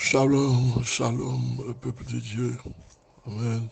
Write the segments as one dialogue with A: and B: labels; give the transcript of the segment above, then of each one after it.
A: Shalom, shalom, le peuple de Dieu. Amen.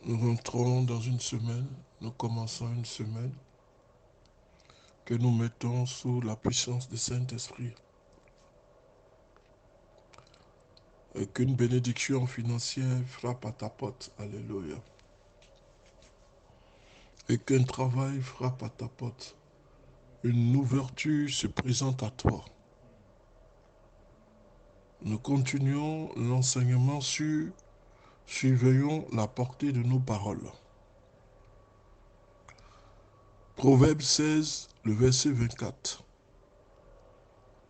A: Nous rentrons dans une semaine, nous commençons une semaine que nous mettons sous la puissance du Saint-Esprit. Et qu'une bénédiction financière frappe à ta porte. Alléluia. Et qu'un travail frappe à ta porte. Une ouverture se présente à toi. Nous continuons l'enseignement sur surveillons la portée de nos paroles. Proverbe 16, le verset 24.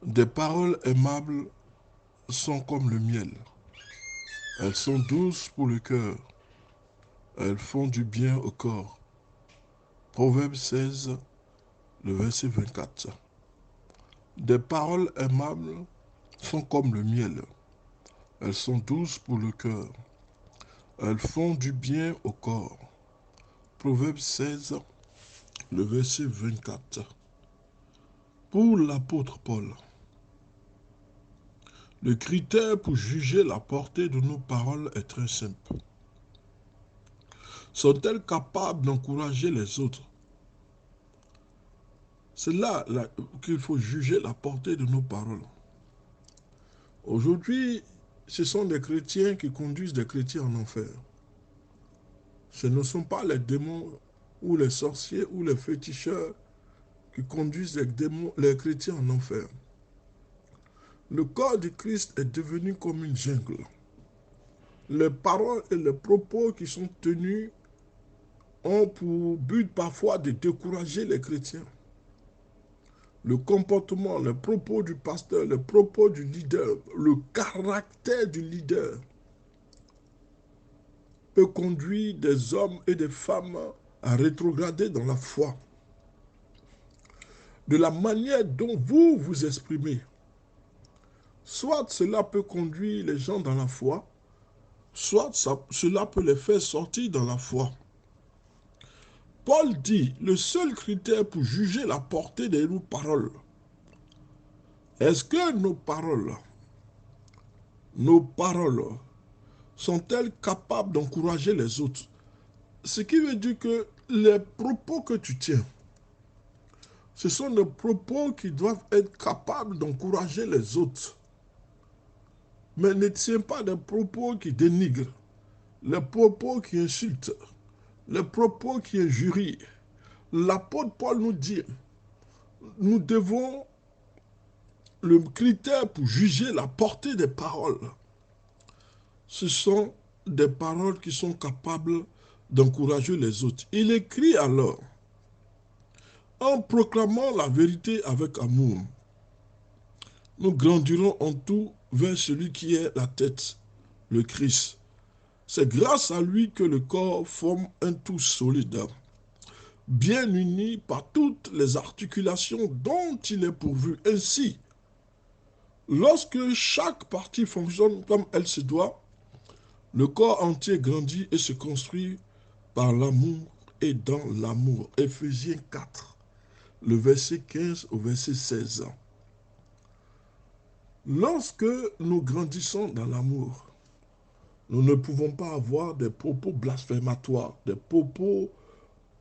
A: Des paroles aimables sont comme le miel. Elles sont douces pour le cœur. Elles font du bien au corps. Proverbe 16, le verset 24. Des paroles aimables sont comme le miel. Elles sont douces pour le cœur. Elles font du bien au corps. Proverbe 16, le verset 24. Pour l'apôtre Paul, le critère pour juger la portée de nos paroles est très simple. Sont-elles capables d'encourager les autres? C'est là qu'il faut juger la portée de nos paroles. Aujourd'hui, ce sont des chrétiens qui conduisent des chrétiens en enfer. Ce ne sont pas les démons ou les sorciers ou les féticheurs qui conduisent les chrétiens en enfer. Le corps du Christ est devenu comme une jungle. Les paroles et les propos qui sont tenus ont pour but parfois de décourager les chrétiens. Le comportement, les propos du pasteur, les propos du leader, le caractère du leader peut conduire des hommes et des femmes à rétrograder dans la foi. De la manière dont vous vous exprimez, soit cela peut conduire les gens dans la foi, soit cela peut les faire sortir dans la foi. Paul dit, le seul critère pour juger la portée de nos paroles, est-ce que nos paroles sont-elles capables d'encourager les autres? Ce qui veut dire que les propos que tu tiens, ce sont des propos qui doivent être capables d'encourager les autres. Mais ne tiens pas des propos qui dénigrent, les propos qui insultent, les propos qui injurient. L'apôtre Paul nous dit, nous devons, le critère pour juger la portée des paroles, ce sont des paroles qui sont capables d'encourager les autres. Il écrit alors, en proclamant la vérité avec amour, nous grandirons en tout vers celui qui est la tête, le Christ. C'est grâce à lui que le corps forme un tout solide, bien uni par toutes les articulations dont il est pourvu. Ainsi, lorsque chaque partie fonctionne comme elle se doit, le corps entier grandit et se construit par l'amour et dans l'amour. Éphésiens 4, le verset 15 au verset 16. Lorsque nous grandissons dans l'amour, nous ne pouvons pas avoir des propos blasphématoires, des propos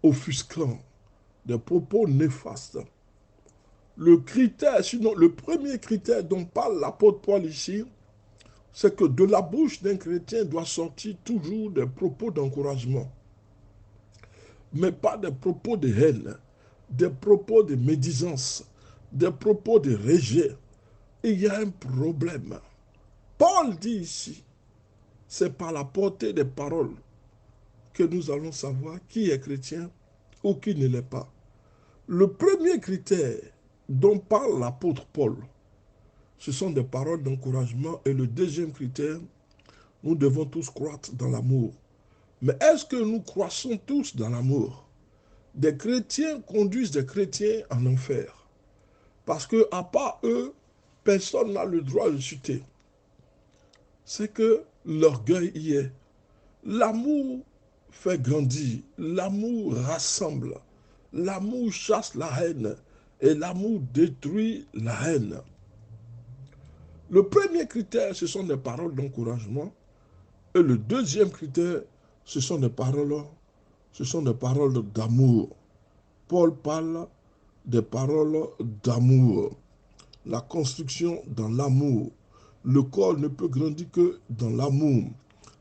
A: offusquants, des propos néfastes. Le critère, sinon le premier critère dont parle l'apôtre Paul ici, c'est que de la bouche d'un chrétien doit sortir toujours des propos d'encouragement, mais pas des propos de haine, des propos de médisance, des propos de rejet. Il y a un problème. Paul dit ici, c'est par la portée des paroles que nous allons savoir qui est chrétien ou qui ne l'est pas. Le premier critère dont parle l'apôtre Paul, ce sont des paroles d'encouragement. Et le deuxième critère, nous devons tous croître dans l'amour. Mais est-ce que nous croissons tous dans l'amour? Des chrétiens conduisent des chrétiens en enfer. Parce que, à part eux, personne n'a le droit de chuter. C'est que l'orgueil y est. L'amour fait grandir, l'amour rassemble, l'amour chasse la haine et l'amour détruit la haine. Le premier critère, ce sont des paroles d'encouragement. Et le deuxième critère, ce sont des paroles d'amour. Paul parle des paroles d'amour. La construction dans l'amour. Le corps ne peut grandir que dans l'amour.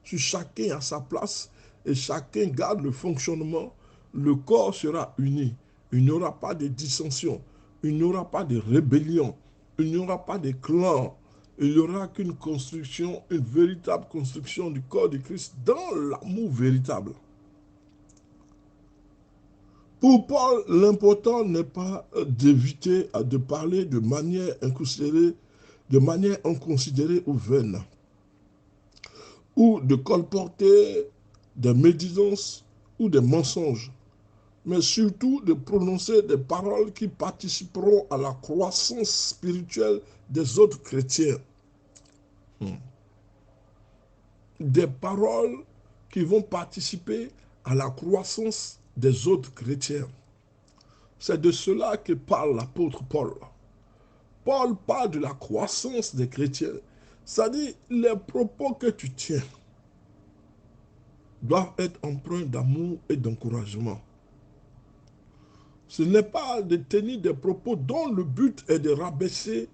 A: Si chacun a sa place et chacun garde le fonctionnement, le corps sera uni. Il n'y aura pas de dissension, il n'y aura pas de rébellion, il n'y aura pas de clans. Il n'y aura qu'une construction, une véritable construction du corps de Christ dans l'amour véritable. Pour Paul, l'important n'est pas d'éviter de parler de manière inconsidérée ou vaine, ou de colporter des médisances ou des mensonges, mais surtout de prononcer des paroles qui participeront à la croissance spirituelle des autres chrétiens. Des paroles qui vont participer à la croissance des autres chrétiens. C'est de cela que parle l'apôtre Paul. Paul parle de la croissance des chrétiens. C'est-à-dire, les propos que tu tiens doivent être empreints d'amour et d'encouragement. Ce n'est pas de tenir des propos dont le but est de rabaisser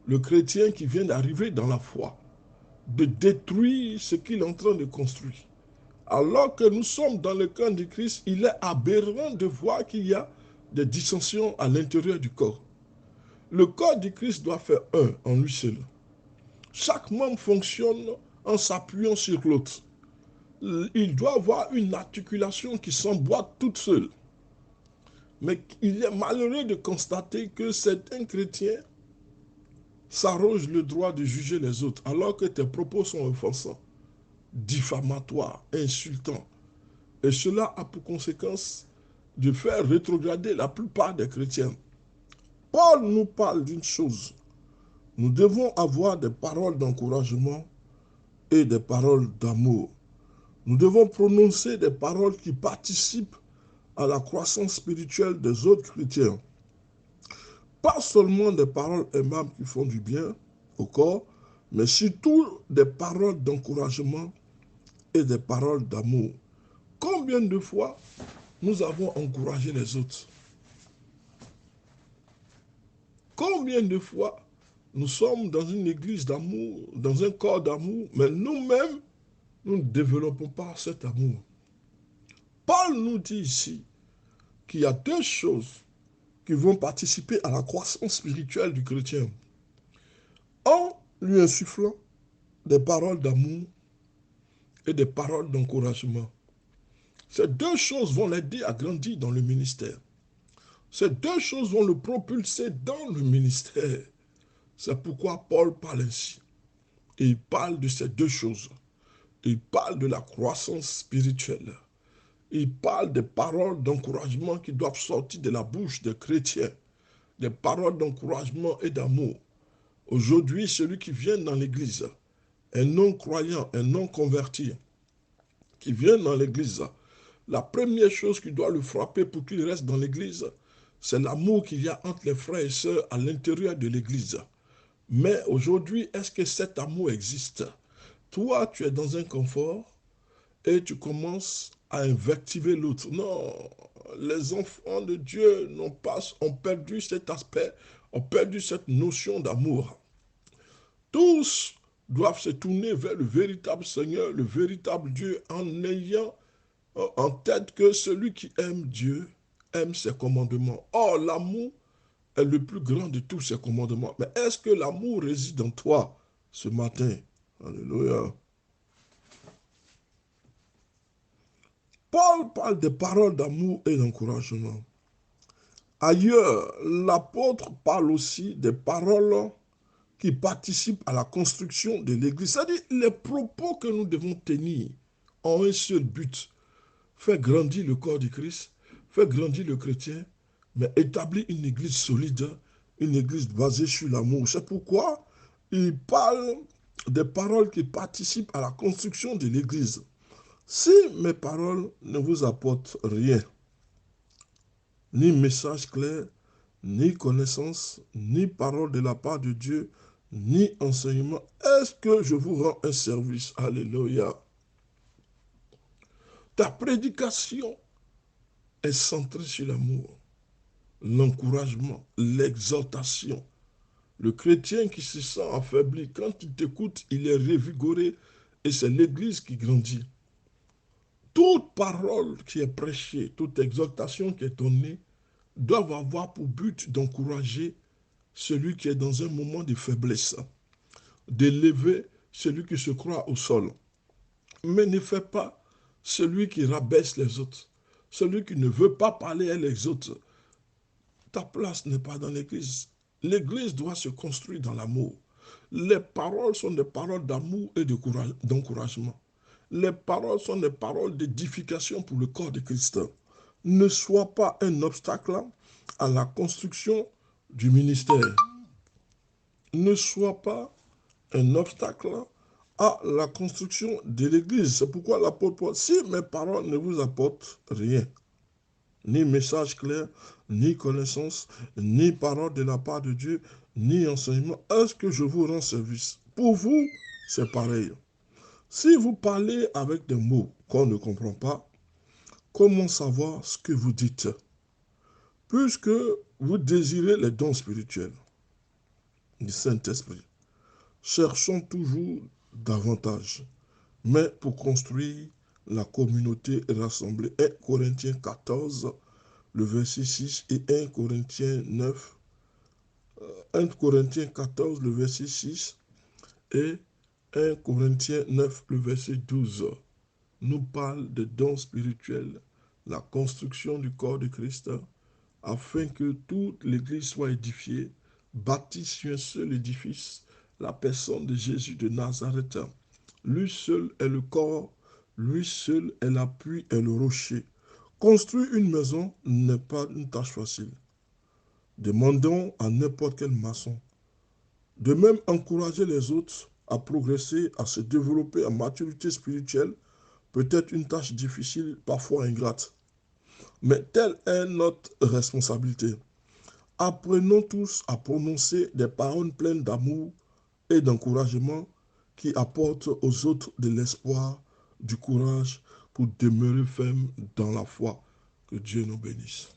A: le chrétien qui vient d'arriver dans la foi, de détruire ce qu'il est en train de construire. Alors que nous sommes dans le camp du Christ, il est aberrant de voir qu'il y a des dissensions à l'intérieur du corps. Le corps du Christ doit faire un en lui seul. Chaque membre fonctionne en s'appuyant sur l'autre. Il doit avoir une articulation qui s'emboîte toute seule. Mais il est malheureux de constater que certains chrétiens s'arrogent le droit de juger les autres alors que tes propos sont offensants, diffamatoires, insultants. Et cela a pour conséquence de faire rétrograder la plupart des chrétiens. Paul nous parle d'une chose. Nous devons avoir des paroles d'encouragement et des paroles d'amour. Nous devons prononcer des paroles qui participent à la croissance spirituelle des autres chrétiens. Pas seulement des paroles aimables qui font du bien au corps, mais surtout des paroles d'encouragement et des paroles d'amour. Combien de fois nous avons encouragé les autres? Combien de fois nous sommes dans une église d'amour, dans un corps d'amour, mais nous-mêmes, nous ne développons pas cet amour. Paul nous dit ici qu'il y a deux choses qui vont participer à la croissance spirituelle du chrétien. En lui insufflant des paroles d'amour et des paroles d'encouragement. Ces deux choses vont l'aider à grandir dans le ministère. Ces deux choses vont le propulser dans le ministère. C'est pourquoi Paul parle ainsi. Et il parle de ces deux choses. Il parle de la croissance spirituelle. Il parle des paroles d'encouragement qui doivent sortir de la bouche des chrétiens. Des paroles d'encouragement et d'amour. Aujourd'hui, celui qui vient dans l'église, un non-croyant, un non-converti, qui vient dans l'église, la première chose qui doit le frapper pour qu'il reste dans l'église, c'est l'amour qu'il y a entre les frères et sœurs à l'intérieur de l'église. Mais aujourd'hui, est-ce que cet amour existe? Toi, tu es dans un confort et tu commences à invectiver l'autre. Non, les enfants de Dieu ont perdu cet aspect, ont perdu cette notion d'amour. Tous doivent se tourner vers le véritable Seigneur, le véritable Dieu, en ayant en tête que celui qui aime Dieu aime ses commandements. Or, l'amour est le plus grand de tous ses commandements. Mais est-ce que l'amour réside en toi ce matin? Alléluia. Paul parle des paroles d'amour et d'encouragement. Ailleurs, l'apôtre parle aussi des paroles qui participent à la construction de l'Église. C'est-à-dire les propos que nous devons tenir ont un seul but: faire grandir le corps du Christ, faire grandir le chrétien, mais établir une Église solide, une Église basée sur l'amour. C'est pourquoi il parle des paroles qui participent à la construction de l'Église. Si mes paroles ne vous apportent rien, ni message clair, ni connaissance, ni parole de la part de Dieu, ni enseignement. Est-ce que je vous rends un service? Alléluia. Ta prédication est centrée sur l'amour, l'encouragement, l'exaltation. Le chrétien qui se sent affaibli, quand il t'écoute, il est revigoré et c'est l'Église qui grandit. Toute parole qui est prêchée, toute exhortation qui est donnée, doivent avoir pour but d'encourager celui qui est dans un moment de faiblesse, d'élever celui qui se croit au sol. Mais ne fais pas celui qui rabaisse les autres, celui qui ne veut pas parler à les autres. Ta place n'est pas dans l'église. L'église doit se construire dans l'amour. Les paroles sont des paroles d'amour et d'encouragement. Les paroles sont des paroles d'édification pour le corps de Christ. Ne sois pas un obstacle à la construction du ministère. Ne sois pas un obstacle à la construction de l'Église. C'est pourquoi l'apôtre Paul, si mes paroles ne vous apportent rien, ni message clair, ni connaissance, ni parole de la part de Dieu, ni enseignement, est-ce que je vous rends service? Pour vous, c'est pareil. Si vous parlez avec des mots qu'on ne comprend pas, comment savoir ce que vous dites? Puisque vous désirez les dons spirituels du Saint-Esprit, cherchons toujours davantage, mais pour construire la communauté rassemblée. 1 Corinthiens 14, le verset 6 et 1 Corinthiens 9, 1 Corinthiens 14, le verset 6 et 1 Corinthiens 9, le verset 12 nous parle de dons spirituels, la construction du corps de Christ, afin que toute l'Église soit édifiée, bâtie sur un seul édifice, la personne de Jésus de Nazareth. Lui seul est le corps, lui seul est l'appui et le rocher. Construire une maison n'est pas une tâche facile. Demandons à n'importe quel maçon. De même, encourager les autres à progresser, à se développer en maturité spirituelle peut être une tâche difficile, parfois ingrate. Mais telle est notre responsabilité. Apprenons tous à prononcer des paroles pleines d'amour et d'encouragement qui apportent aux autres de l'espoir, du courage pour demeurer ferme dans la foi. Que Dieu nous bénisse.